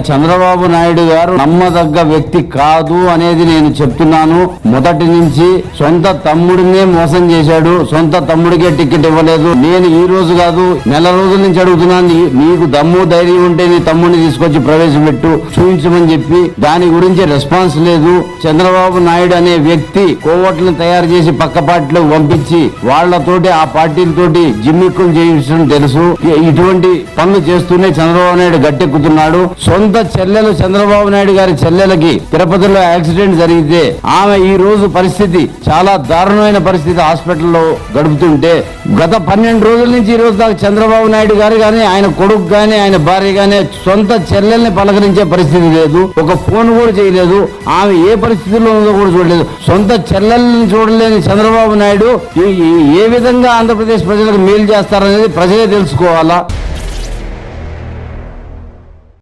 చంద్రబాబు నాయుడు గారు నమ్మదగ్గ వ్యక్తి కాదు అనేది నేను చెప్తున్నాను. మొదటి నుంచి సొంత తమ్ముడినే మోసం చేశాడు, సొంత తమ్ముడికే టికెట్ ఇవ్వలేదు. నేను ఈ రోజు కాదు నెల రోజుల నుంచి అడుగుతున్నాను, నీకు దమ్ము ధైర్యం ఉంటే నీ తమ్ముడిని తీసుకొచ్చి ప్రవేశపెట్టు, చూపించమని చెప్పి దాని గురించి రెస్పాన్స్ లేదు. చంద్రబాబు నాయుడు అనే వ్యక్తి కోవట్లను తయారు చేసి పక్క పార్టీలకు పంపించి వాళ్లతోటి ఆ పార్టీలతోటి జిమ్మిక్కులు చేయించడం తెలుసు. ఇటువంటి పనులు చేస్తూనే చంద్రబాబు నాయుడు గట్టెక్కుతున్నాడు. సొంత చెల్లెలు చంద్రబాబు నాయుడు గారి చెల్లెలకి తిరుపతిలో యాక్సిడెంట్ జరిగితే ఆమె ఈ రోజు పరిస్థితి చాలా దారుణమైన పరిస్థితి, హాస్పిటల్లో గడుపుతుంటే గత 12 రోజుల నుంచి ఈ రోజు దాకా చంద్రబాబు నాయుడు గారు గాని ఆయన కొడుకు గాని ఆయన భార్య గాని సొంత చెల్లెల్ని పలకరించే పరిస్థితి లేదు. ఒక ఫోన్ కూడా చేయలేదు. ఆమె ఏ పరిస్థితుల్లో ఉందో కూడా చూడలేదు. సొంత చెల్లెల్ని చూడలేని చంద్రబాబు నాయుడు ఏ విధంగా ఆంధ్రప్రదేశ్ ప్రజలకు మేలు చేస్తారనేది ప్రజలే తెలుసుకోవాలా.